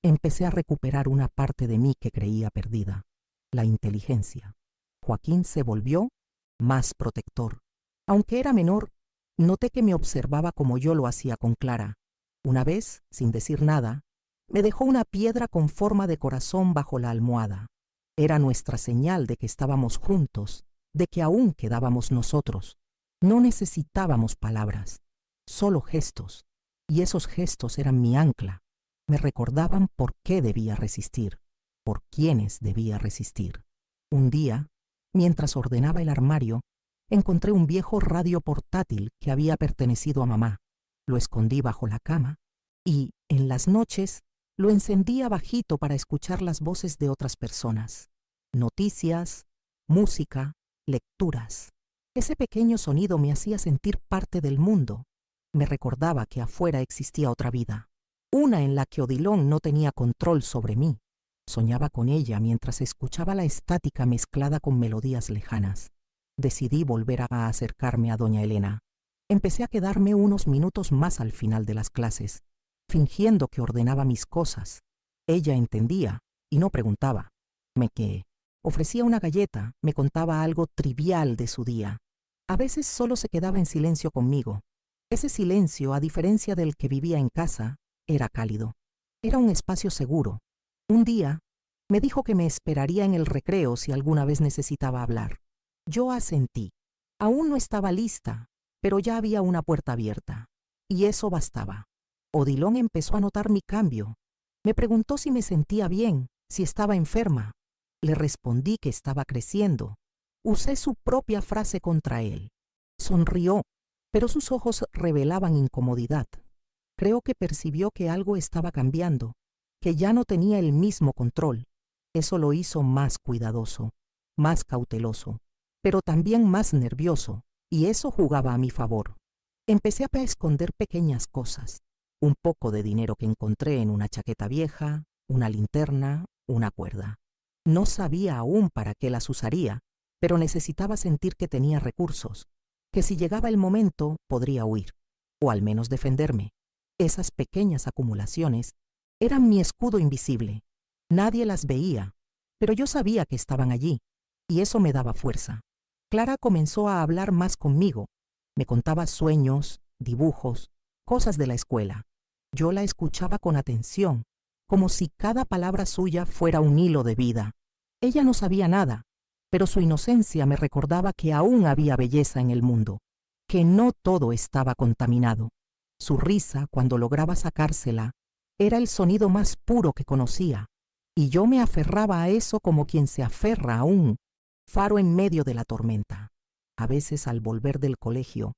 empecé a recuperar una parte de mí que creía perdida, la inteligencia. Joaquín se volvió más protector. Aunque era menor, noté que me observaba como yo lo hacía con Clara. Una vez, sin decir nada, me dejó una piedra con forma de corazón bajo la almohada. Era nuestra señal de que estábamos juntos, de que aún quedábamos nosotros. No necesitábamos palabras, solo gestos, y esos gestos eran mi ancla. Me recordaban por qué debía resistir, por quiénes debía resistir. Un día, mientras ordenaba el armario, encontré un viejo radio portátil que había pertenecido a mamá. Lo escondí bajo la cama y, en las noches, lo encendía bajito para escuchar las voces de otras personas. Noticias, música, lecturas. Ese pequeño sonido me hacía sentir parte del mundo. Me recordaba que afuera existía otra vida, una en la que Odilon no tenía control sobre mí. Soñaba con ella mientras escuchaba la estática mezclada con melodías lejanas. Decidí volver a acercarme a doña Elena. Empecé a quedarme unos minutos más al final de las clases, fingiendo que ordenaba mis cosas. Ella entendía y no preguntaba. Me ofrecía una galleta, me contaba algo trivial de su día. A veces solo se quedaba en silencio conmigo. Ese silencio, a diferencia del que vivía en casa, era cálido. Era un espacio seguro. Un día, me dijo que me esperaría en el recreo si alguna vez necesitaba hablar. Yo asentí. Aún no estaba lista, pero ya había una puerta abierta. Y eso bastaba. Odilon empezó a notar mi cambio. Me preguntó si me sentía bien, si estaba enferma. Le respondí que estaba creciendo. Usé su propia frase contra él. Sonrió, pero sus ojos revelaban incomodidad. Creo que percibió que algo estaba cambiando, que ya no tenía el mismo control. Eso lo hizo más cuidadoso, más cauteloso, pero también más nervioso, y eso jugaba a mi favor. Empecé a esconder pequeñas cosas. Un poco de dinero que encontré en una chaqueta vieja, una linterna, una cuerda. No sabía aún para qué las usaría, pero necesitaba sentir que tenía recursos, que si llegaba el momento podría huir, o al menos defenderme. Esas pequeñas acumulaciones eran mi escudo invisible. Nadie las veía, pero yo sabía que estaban allí, y eso me daba fuerza. Clara comenzó a hablar más conmigo. Me contaba sueños, dibujos, cosas de la escuela. Yo la escuchaba con atención, como si cada palabra suya fuera un hilo de vida. Ella no sabía nada, pero su inocencia me recordaba que aún había belleza en el mundo, que no todo estaba contaminado. Su risa, cuando lograba sacársela, era el sonido más puro que conocía, y yo me aferraba a eso como quien se aferra a un faro en medio de la tormenta. A veces, al volver del colegio,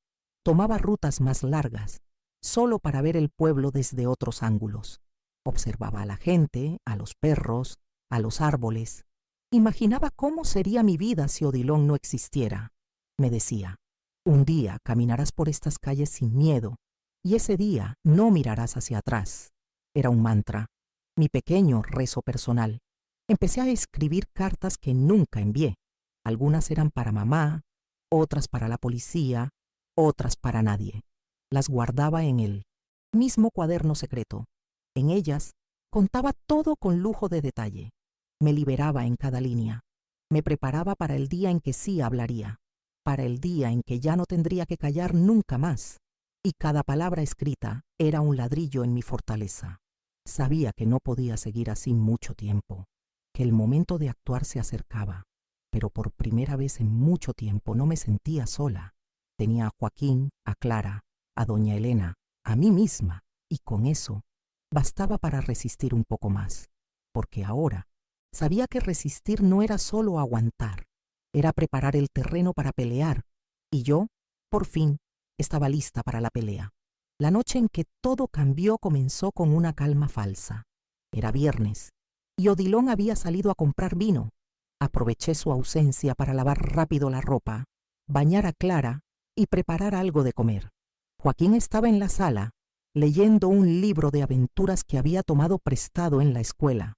tomaba rutas más largas, solo para ver el pueblo desde otros ángulos. Observaba a la gente, a los perros, a los árboles. Imaginaba cómo sería mi vida si Odilon no existiera. Me decía, un día caminarás por estas calles sin miedo, y ese día no mirarás hacia atrás. Era un mantra, mi pequeño rezo personal. Empecé a escribir cartas que nunca envié. Algunas eran para mamá, otras para la policía, otras para nadie. Las guardaba en el mismo cuaderno secreto. En ellas contaba todo con lujo de detalle. Me liberaba en cada línea. Me preparaba para el día en que sí hablaría, para el día en que ya no tendría que callar nunca más. Y cada palabra escrita era un ladrillo en mi fortaleza. Sabía que no podía seguir así mucho tiempo, que el momento de actuar se acercaba, pero por primera vez en mucho tiempo no me sentía sola. Tenía a Joaquín, a Clara, a doña Elena, a mí misma, y con eso bastaba para resistir un poco más, porque ahora sabía que resistir no era solo aguantar, era preparar el terreno para pelear, y yo, por fin, estaba lista para la pelea. La noche en que todo cambió comenzó con una calma falsa. Era viernes, y Odilon había salido a comprar vino. Aproveché su ausencia para lavar rápido la ropa, bañar a Clara y preparar algo de comer. Joaquín estaba en la sala, leyendo un libro de aventuras que había tomado prestado en la escuela.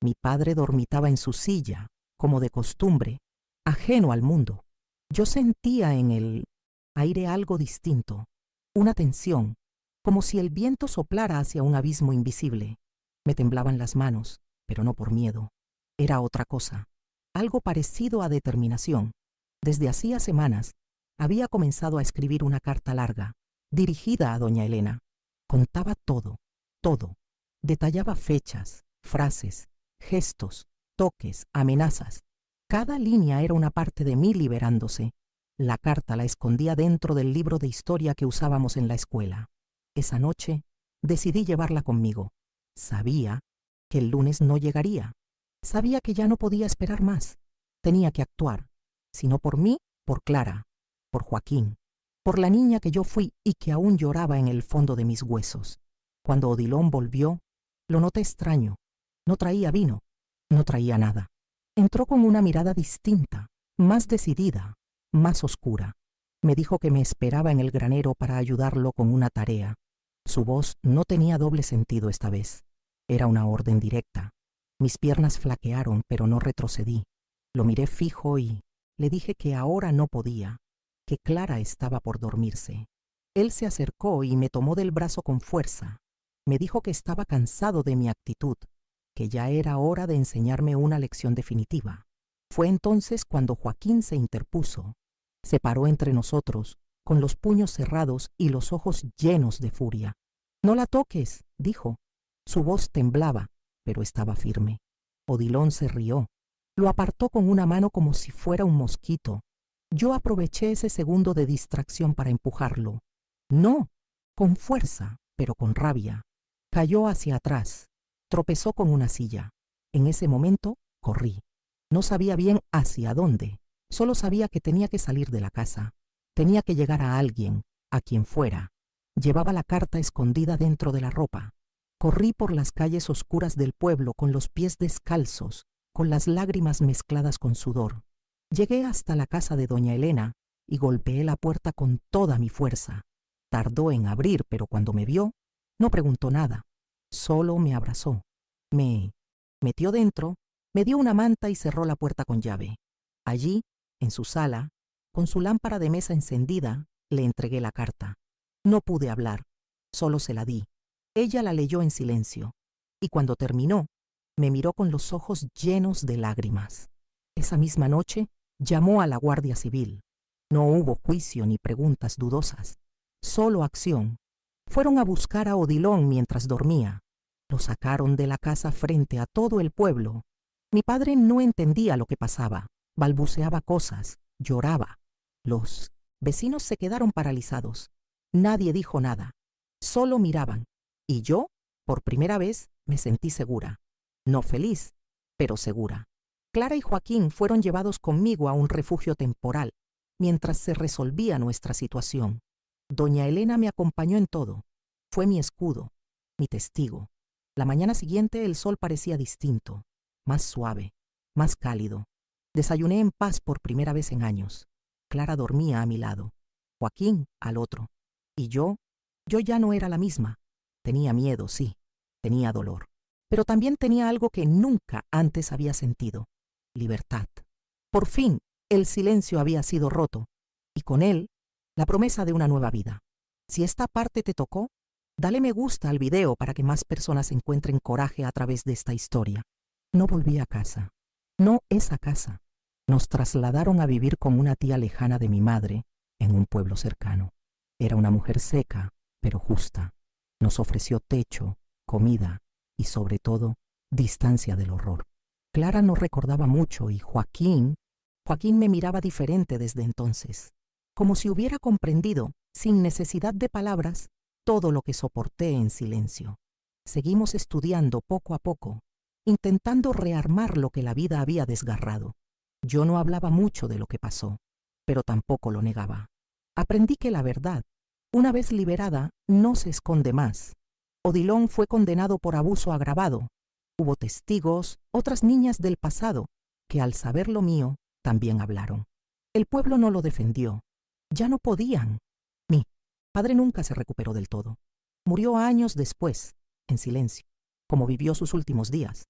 Mi padre dormitaba en su silla, como de costumbre, ajeno al mundo. Yo sentía en el aire algo distinto, una tensión, como si el viento soplara hacia un abismo invisible. Me temblaban las manos, pero no por miedo. Era otra cosa, algo parecido a determinación. Desde hacía semanas había comenzado a escribir una carta larga, dirigida a doña Elena. Contaba todo, todo. Detallaba fechas, frases, gestos, toques, amenazas. Cada línea era una parte de mí liberándose. La carta la escondía dentro del libro de historia que usábamos en la escuela. Esa noche decidí llevarla conmigo. Sabía que el lunes no llegaría. Sabía que ya no podía esperar más. Tenía que actuar, si no por mí, por Clara, por Joaquín, por la niña que yo fui y que aún lloraba en el fondo de mis huesos. Cuando Odilon volvió, lo noté extraño. No traía vino, no traía nada. Entró con una mirada distinta, más decidida, más oscura. Me dijo que me esperaba en el granero para ayudarlo con una tarea. Su voz no tenía doble sentido esta vez. Era una orden directa. Mis piernas flaquearon, pero no retrocedí. Lo miré fijo y le dije que ahora no podía, que Clara estaba por dormirse. Él se acercó y me tomó del brazo con fuerza. Me dijo que estaba cansado de mi actitud, que ya era hora de enseñarme una lección definitiva. Fue entonces cuando Joaquín se interpuso. Se paró entre nosotros, con los puños cerrados y los ojos llenos de furia. «No la toques», dijo. Su voz temblaba, pero estaba firme. Odilon se rió. Lo apartó con una mano como si fuera un mosquito. Yo aproveché ese segundo de distracción para empujarlo. No, con fuerza, pero con rabia. Cayó hacia atrás. Tropezó con una silla. En ese momento, corrí. No sabía bien hacia dónde. Solo sabía que tenía que salir de la casa. Tenía que llegar a alguien, a quien fuera. Llevaba la carta escondida dentro de la ropa. Corrí por las calles oscuras del pueblo con los pies descalzos, con las lágrimas mezcladas con sudor. Llegué hasta la casa de doña Elena y golpeé la puerta con toda mi fuerza. Tardó en abrir, pero cuando me vio, no preguntó nada. Solo me abrazó. Me metió dentro, me dio una manta y cerró la puerta con llave. Allí, en su sala, con su lámpara de mesa encendida, le entregué la carta. No pude hablar, solo se la di. Ella la leyó en silencio, y cuando terminó, me miró con los ojos llenos de lágrimas. Esa misma noche, llamó a la Guardia Civil. No hubo juicio ni preguntas dudosas, solo acción. Fueron a buscar a Odilon mientras dormía. Lo sacaron de la casa frente a todo el pueblo. Mi padre no entendía lo que pasaba, balbuceaba cosas, lloraba. Los vecinos se quedaron paralizados. Nadie dijo nada, solo miraban. Y yo, por primera vez, me sentí segura. No feliz, pero segura. Clara y Joaquín fueron llevados conmigo a un refugio temporal, mientras se resolvía nuestra situación. Doña Elena me acompañó en todo. Fue mi escudo, mi testigo. La mañana siguiente el sol parecía distinto, más suave, más cálido. Desayuné en paz por primera vez en años. Clara dormía a mi lado, Joaquín al otro. Y yo ya no era la misma. Tenía miedo, sí, tenía dolor. Pero también tenía algo que nunca antes había sentido: libertad. Por fin, el silencio había sido roto, y con él, la promesa de una nueva vida. Si esta parte te tocó, dale me gusta al video para que más personas encuentren coraje a través de esta historia. No volví a casa. No esa casa. Nos trasladaron a vivir con una tía lejana de mi madre en un pueblo cercano. Era una mujer seca, pero justa. Nos ofreció techo, comida y, sobre todo, distancia del horror. Clara no recordaba mucho y Joaquín me miraba diferente desde entonces, como si hubiera comprendido, sin necesidad de palabras, todo lo que soporté en silencio. Seguimos estudiando poco a poco, intentando rearmar lo que la vida había desgarrado. Yo no hablaba mucho de lo que pasó, pero tampoco lo negaba. Aprendí que la verdad, una vez liberada, no se esconde más. Odilon fue condenado por abuso agravado. Hubo testigos, otras niñas del pasado, que al saber lo mío, también hablaron. El pueblo no lo defendió. Ya no podían. Mi padre nunca se recuperó del todo. Murió años después, en silencio, como vivió sus últimos días.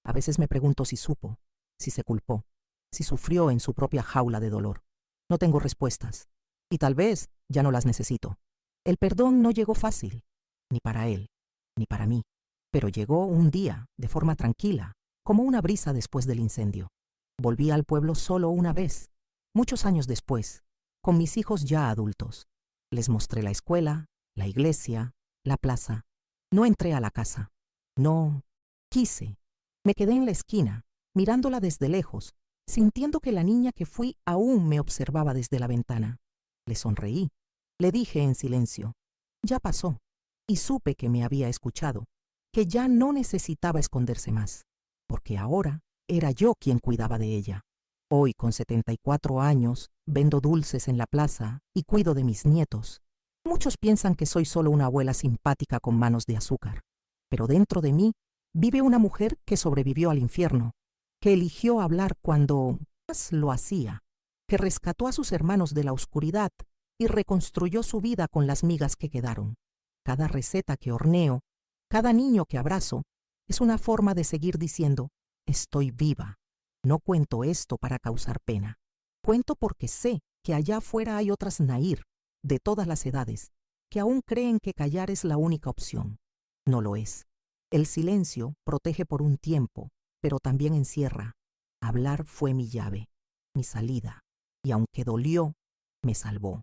A veces me pregunto si supo, si se culpó, si sufrió en su propia jaula de dolor. No tengo respuestas, y tal vez ya no las necesito. El perdón no llegó fácil, ni para él, ni para mí, pero llegó un día, de forma tranquila, como una brisa después del incendio. Volví al pueblo solo una vez, muchos años después, con mis hijos ya adultos. Les mostré la escuela, la iglesia, la plaza. No entré a la casa. No quise. Me quedé en la esquina, mirándola desde lejos, sintiendo que la niña que fui aún me observaba desde la ventana. Le sonreí. Le dije en silencio: ya pasó. Y supe que me había escuchado, que ya no necesitaba esconderse más, porque ahora era yo quien cuidaba de ella. Hoy, con 74 años, vendo dulces en la plaza y cuido de mis nietos. Muchos piensan que soy solo una abuela simpática con manos de azúcar, pero dentro de mí vive una mujer que sobrevivió al infierno, que eligió hablar cuando más lo hacía, que rescató a sus hermanos de la oscuridad y reconstruyó su vida con las migas que quedaron. Cada receta que horneo, cada niño que abrazo, es una forma de seguir diciendo: estoy viva. No cuento esto para causar pena. Cuento porque sé que allá afuera hay otras Nair, de todas las edades, que aún creen que callar es la única opción. No lo es. El silencio protege por un tiempo, pero también encierra. Hablar fue mi llave, mi salida, y aunque dolió, me salvó.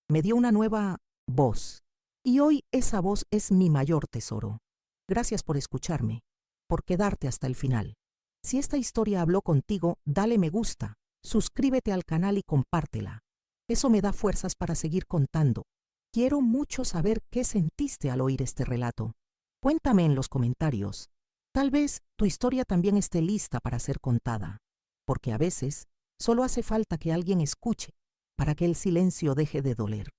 Me dio una nueva voz, y hoy esa voz es mi mayor tesoro. Gracias por escucharme, por quedarte hasta el final. Si esta historia habló contigo, dale me gusta, suscríbete al canal y compártela. Eso me da fuerzas para seguir contando. Quiero mucho saber qué sentiste al oír este relato. Cuéntame en los comentarios. Tal vez tu historia también esté lista para ser contada, porque a veces solo hace falta que alguien escuche para que el silencio deje de doler.